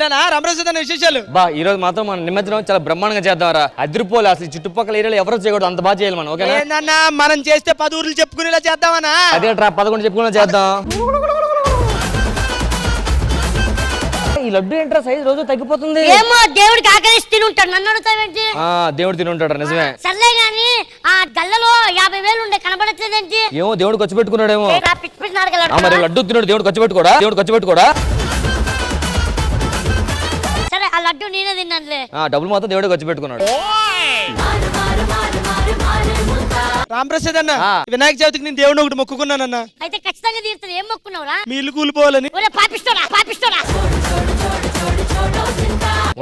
ఇంటానా రామరాజు విశేషాలు. బా ఈ రోజు మాత్రం మనం నిమజ్జనం చాలా బ్రహ్మాండంగా చేద్దాంరా. అదిరిపోలే అసలు చుట్టుపక్కల ఏరియాలో ఎవరు చేయకూడదు, అంత బాగా చేయాలి మనం. ఓకేనా? ఏందన్నా మనం చేస్తే 10 ఊర్లు చెప్పుకునేలా చేద్దామన్నా. అదేట్రా 11 చెప్పుకునేలా చేద్దాం. ఈ లడ్డు ఏంట్రా సైజ్ రోజు తగ్గిపోతుంది. ఏమో దేవుడికి ఆకలిసి తిని ఉంటాడు, నన్ను అడుగుతావేంటి? దేవుడు తిని ఉంటాడు. నిజమే. సర్లే గాని ఆ గల్లలో 50,000 ఉండే కనబడట్లేదేంటి? ఏమో దేవుడు ఖర్చు పెట్టుకున్నాడేమో. మరి లడ్డు తిన్నాడు దేవుడు ఖర్చు పెట్టుకోడా? దేవుడు ఖర్చు పెట్టుకోడా? సరే ఆ లడ్డు నేనే తిన్నానులే. డబ్బులు మాత్రం దేవుడు ఖర్చు పెట్టుకున్నాడు. రామప్రసాద్ అన్న, వినాయక చవితికి నేను దేవుడు ఒకటి మొక్కుకున్నానన్న. అయితే ఖచ్చితంగా తీరుతుంది. ఏం మొక్కున్నావురా? మీ ఇల్లు కూలిపోవాలని.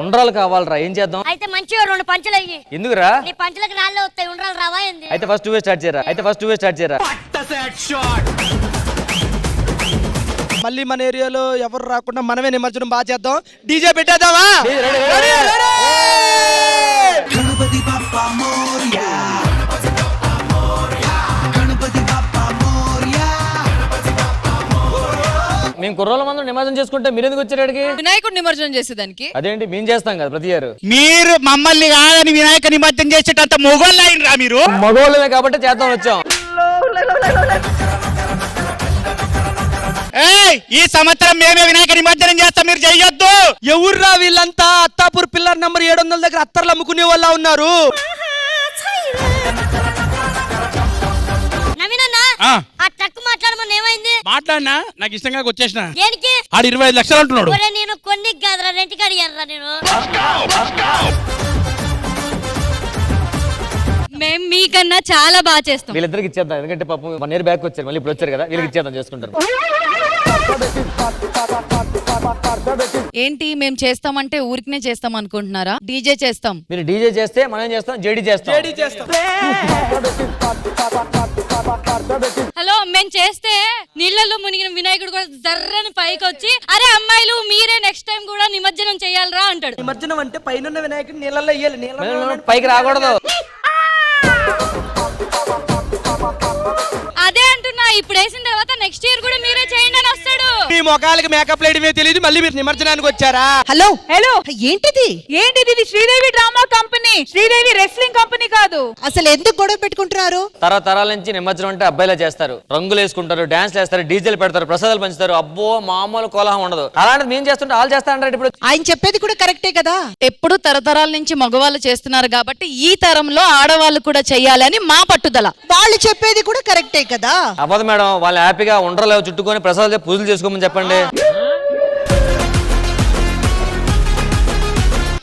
ఉండ్రాలు కావాలరా, ఏం చేద్దాం? అయితే మంచిగా 2 పంచలు అయ్యి. ఎందుకురా? నీ పంచలకు రాళ్ళే వస్తాయి, ఉండ్రాలు రావా ఏంది? అయితే ఫస్ట్ నువ్వే స్టార్ట్ చేయరా. మళ్ళీ మన ఏరియాలో ఎవరు రాకుండా మనమే నిమజ్జనం బాగా చేద్దాం. డీజే పెట్టేద్దామా? గణపతి బప్పా మోరియా, మేము కుర్రోళ్ళ మందరం నిమజ్జనం చేసుకుంటే మీరు ఎందుకు వచ్చారు అడిగి? వినాయకుడు నిమజ్జనం చేసేదానికి. అదేంటి మేము చేస్తాం కదా ప్రతి ఇయర్. మీరు మమ్మల్ని కాదని వినాయక నిమజ్జనం చేసేటంత మొగోళ్ళు అయినరా మీరు? మగోళ్ళమే కాబట్టి చేద్దాం వచ్చాం. ఈ సంవత్సరం మేమే వినాయక నిమజ్జనం చేస్తాం, మీరు చెయ్యొద్దు. ఎవర్రా వీళ్ళంతా? అత్తాపూర్ పిల్లర్ నంబర్ 700 దగ్గర అత్తర్లు అమ్ముకునే వాళ్ళ ఉన్నారు. ఆ ట్రక్ మాట్లాడమని ఏమైంది? మాట్లాడినా నాకు ఇష్టంగా వచ్చేసిన. దేనికి? ఆడు 25 లక్షలు అంటున్నాడు. నేను కొన్ని కాదురా, రెంట్కి అడిగారా నేను. మేము మీకన్నా చాలా బాగా చేస్తాం. వీళ్ళిద్దరికి ఇచ్చేద్దాం, ఎందుకంటే పాపం 1 ఇయర్ బ్యాక్ వచ్చారు, మళ్ళీ ఇప్పుడు వచ్చారు కదా, వీళ్ళకి ఇచ్చేద్దాం, చేసుకుంటారు. ఏంటి మేము చేస్తామంటే ఊరికనే చేస్తాం అనుకుంటున్నారా? డీజే చేస్తాం. మీరు డీజే చేస్తే మనం చేస్తాం, జేడీ చేస్తాం. హలో, మేము చేస్తే నీళ్ళల్లో మునిగిన వినాయకుడు కూడా జర్రని పైకి వచ్చి, అరే అమ్మాయిలు మీరే నెక్స్ట్ టైం కూడా నిమజ్జనం చేయాలరా అంటాడు. నిమజ్జనం అంటే పైన వినాయకుడు నీళ్ళల్లో వేయాలి, పైకి రాకూడదు. అదే అంటున్నా, ఇప్పుడు వేసిన తర్వాత నెక్స్ట్ ఇయర్ కూడా మీరే చేయండి అని వస్తాడు. మీ మొఖాలకి మేకప్ లేడమే తెలియదు, మళ్ళీ మీరు నిమజ్జనానికి వచ్చారా? హలో ఏంటిది? ఇది Sridevi drama company, Sridevi wrestling company కాదు. అసలు ఎందుకు గొడవ పెట్టుకుంటున్నారు? తరతరాల నుంచి నిమజ్జనం అంటే అబ్బాయిలా చేస్తారు, రంగులు వేసుకుంటారు, డాన్స్ చేస్తారు, డీజేలు పెడతారు, ప్రసాదాలు పంచుతారు. అబ్బో మామూలు కోలాహం ఉండదు. అలాంటిది మేము చేస్తుంటే వాళ్ళు చేస్తారంటే ఇప్పుడు ఆయన చెప్పేది కూడా కరెక్టే కదా. ఎప్పుడు తరతరాల నుంచి మగవాళ్ళు చేస్తున్నారు కాబట్టి ఈ తరంలో ఆడవాళ్ళు కూడా చెయ్యాలని మా పట్టుదల. వాళ్ళు చెప్పేది కూడా కరెక్టే కదా. అవ్వదు మేడం, వాళ్ళు హ్యాపీగా ఉండరలేవు చుట్టుకొని ప్రసాదాలు పూజలు చేసుకోమని చెప్పండి.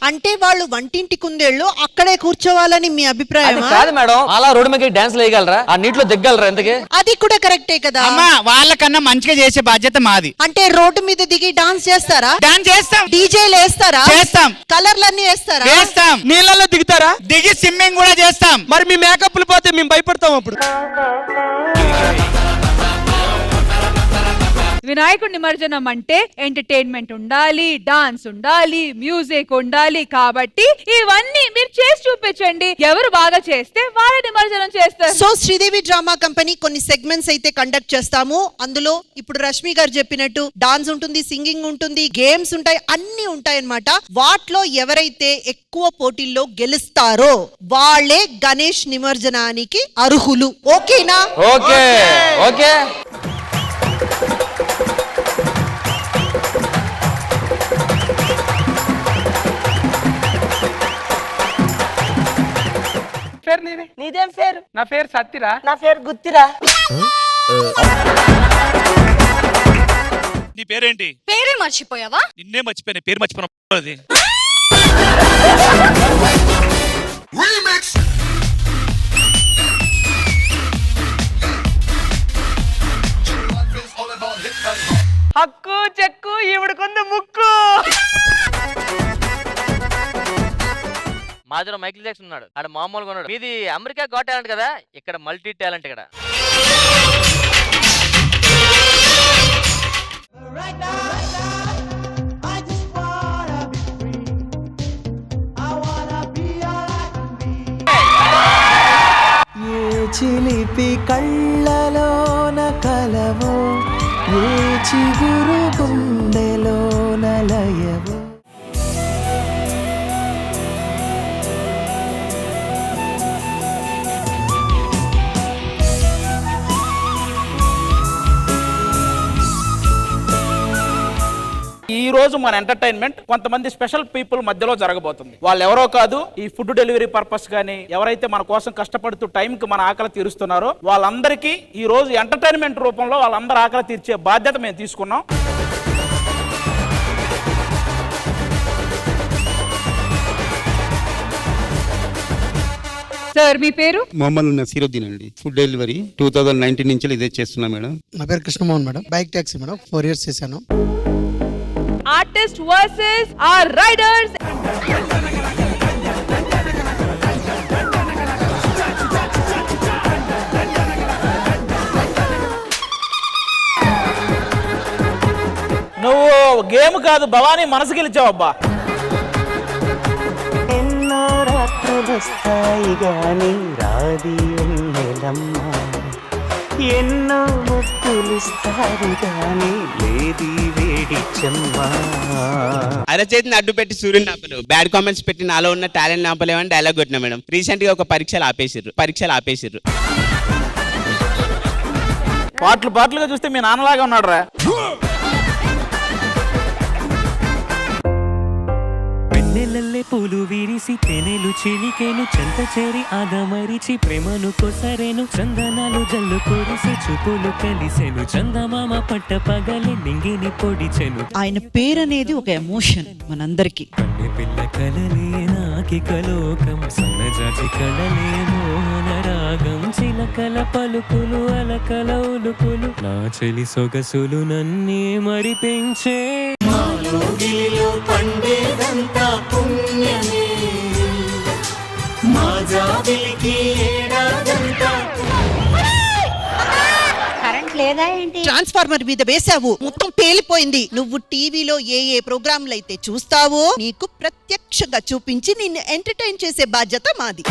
అంటే వాళ్ళు వంటింటి కుందేళ్ళు అక్కడే కూర్చోవాలని మీ అభిప్రాయం? కాదు మేడం, అలా రోడ్డు మీద డాన్స్ వేయగలరా? ఆ నీటిలో దిగ్గలరా? ఎందుకే? అది కూడా కరెక్టే కదా. అమ్మా, వాళ్ళకన్నా మంచిగా చేసే బాధ్యత మాది. అంటే రోడ్డు మీద దిగి డాన్స్ చేస్తారా? డాన్స్ చేస్తాం. డీజేలు వేస్తారా? చేస్తాం. కలర్లన్నీ వేస్తారా? వేస్తాం. నీళ్ళల్లో దిగుతారా? దిగి స్విమ్మింగ్ కూడా చేస్తాం. మరి మీ మేకప్లు పోతే మేము భయపడతాం అప్పుడు. వినాయకుడి నిమజ్జనం అంటే ఎంటర్టైన్మెంట్ ఉండాలి, డాన్స్ ఉండాలి, మ్యూజిక్ ఉండాలి. కాబట్టి ఇవన్నీ మీరు చేసి చూపించండి. ఎవరు బాగా చేస్తే వాళ్ళ నిమజ్జనం చేస్తారు. సో శ్రీదేవి డ్రామా కంపెనీ కొన్ని సెగ్మెంట్స్ అయితే కండక్ట్ చేస్తాము. అందులో ఇప్పుడు రష్మి గారు చెప్పినట్టు డాన్స్ ఉంటుంది, సింగింగ్ ఉంటుంది, గేమ్స్ ఉంటాయి, అన్ని ఉంటాయి అన్నమాట. వాటిలో ఎవరైతే ఎక్కువ పోటీల్లో గెలుస్తారో వాళ్ళే గణేష్ నిమజ్జనానికి అర్హులు. ఓకేనా? Okay okay. నీదేం పేరు? నా పేరు సత్తిరా. నా పేరు గుత్తిరా. నీ పేరేంటి? పేరే మర్చిపోయావా? నిన్నే మర్చిపోయిన, పేరు మర్చిపోయిన. హక్కు చెక్కు ఈవిడకుంది ముక్కు. మాదిలో మైకిల్ జాక్సన్ ఉన్నాడు, ఆడ మామూలుగా ఉన్నాడు. మీది అమెరికా గాట్ టాలెంట్ కదా, ఇక్కడ మల్టీ టాలెంట్. ఇక్కడ చిలిపి కళ్ళలోన కలవో, ఏ చిగురు గుండెలోన లయవో. రోజు మన ఎంటర్టైన్మెంట్ కొంతమంది స్పెషల్ పీపుల్ మధ్యలో జరగబోతుంది. వాళ్ళు ఎవరో కాదు, ఈ ఫుడ్ డెలివరీ పర్పస్ కానీ ఎవరైతే మన కోసం కష్టపడుతూ టైంకి మన ఆకలి తీరుస్తున్నారో వాళ్ళందరికీ ఈ రోజు ఎంటర్టైన్మెంట్ రూపంలో వాళ్ళందరూ ఆకలి తీర్చే బాధ్యత మేము తీసుకున్నాం. సార్ మీ పేరు? మొహమ్మద్ నసీరుద్దీన్ అండి. ఫుడ్ డెలివరీ 2019 నుంచి ఇదే చేస్తున్నా మేడం. నా పేరు Krishnamohan madam. Bike taxi madam 4 years చేశాను. Artist versus or riders. నువ్వు గేమ్ కాదు భవానీ మనసు గెలిచావబ్బా. ఎన్నో రాత్రులొస్తాయి గాని రాది వెన్నెలమ్మ, ఎన్నో ముద్దులిస్తారు గాని లేది వేడి చెమ్మ. అరచేతిని అడ్డు పెట్టి సూర్యుని ఆపలేవు, బ్యాడ్ కామెంట్స్ పెట్టి నాలో ఉన్న టాలెంట్ ఆపలేవని డైలాగ్ కొట్టినా మేడం. రీసెంట్ గా ఒక పరీక్షలు ఆపేసిర్రు. పాటలుగా చూస్తే మీ నాన్నలాగా ఉన్నాడు రా. వెన్నెలల్లే పూలు విరిసి తెనెలు చిలికెను, చెంత చేరి ఆగమరిచి ప్రేమను కొసరెను, చందనాలు జల్లు కొరిసి చూపులు కలిసెను, చందమామ పట్ట పగలి నింగిని పొడిచెను. ఆయన పేరనేది ఒక ఎమోషన్ మనందరికి. కన్నె పిల్ల కలలే నాకిక లోకం, సన్నజాజి కళలే మోహన రాగం, చిలకల పలుకులు అలకల ఉలుకులు, నా చెలి సొగసులు నన్నే మరిపించే. పండేదంతా పుణ్యమే, మా జాబిలికి ఏడాదంతా. కరెంట్ లేదా ఏంటి? ట్రాన్స్ఫార్మర్ మీద వేసావు, మొత్తం పేలిపోయింది. నువ్వు టీవీలో ఏ ప్రోగ్రాంలు అయితే చూస్తావో నీకు ప్రత్యక్షంగా చూపించి నిన్ను ఎంటర్టైన్ చేసే బాధ్యత మాది.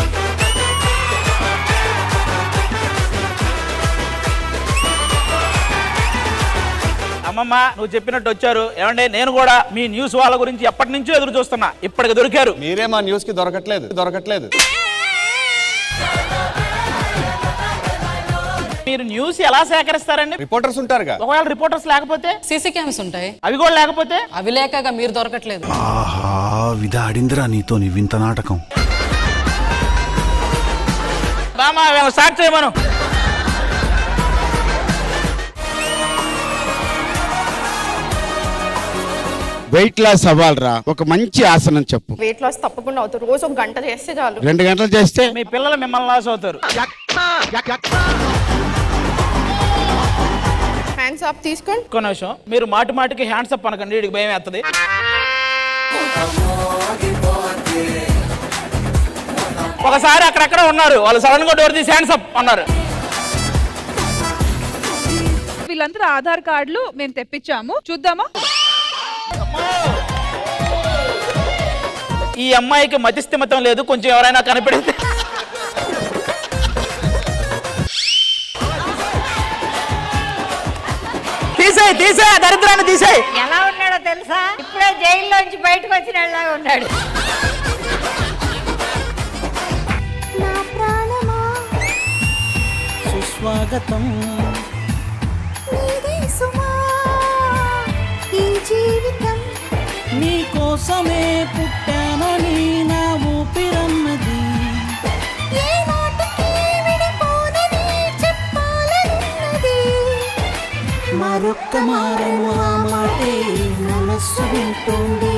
అమ్మమ్మ నువ్వు చెప్పినట్టు వచ్చారు. ఏమంటే నేను కూడా మీ న్యూస్ వాళ్ళ గురించి ఎప్పటి నుంచో ఎదురు చూస్తున్నా, ఇప్పటికి దొరికారు. మీరే మా న్యూస్ కి దొరకట్లేదు. మీరు న్యూస్ ఎలా సేకరిస్తారండి? రిపోర్టర్స్ ఉంటారుగా. ఒకవేళ రిపోర్టర్స్ లేకపోతే సీసీ క్యామ్స్ ఉంటాయి, అవి కూడా లేకపోతే? అవి లేక మీరు దొరకట్లేదు. ఆహా విధాడిందిరా నీతో నీ వింత నాటకం. బామా స్టార్ట్ చేయమను. వెయిట్ లాస్ అవ్వాలరా, ఒక మంచి ఆసనం చెప్పు. వెయిట్ లాస్ తప్పకుండా అవుతుంది. రోజు 1 గంట చేస్తే చాలు. 2 గంటలు చేస్తే మీ పిల్లలు మిమ్మల్ని లాస్ అవుతారు. హ్యాండ్స్ అప్ తీసుకోండి. ఒక్క నిమిషం, మీరు మాటికి హ్యాండ్స్ అప్ అనకండి, వీడికి భయం వేస్తుంది. ఒకసారి అక్కడక్కడ ఉన్నారు వాళ్ళు, సడన్ గా డోర్ తీసి హ్యాండ్స్ అప్ అన్నారు. వీళ్ళందరూ ఆధార్ కార్డులు మేము తెప్పించాము, చూద్దామా? ఈ అమ్మాయికి మతిస్థిమితం లేదు, కొంచెం ఎవరైనా కనిపెడితే. తీసే దరిద్రాన్ని తీసేయ్. ఎలా ఉన్నాడో తెలుసా? ఇప్పుడే జైల్లోంచి బయటకు వచ్చిన వాళ్ళలాగా ఉన్నాడు. సుస్వాగతం నీ కోసమే పుట్టానని నా ఊపిరన్నది, మరొక్క మారను ఆ మాటే మనస్సు వింటోంది.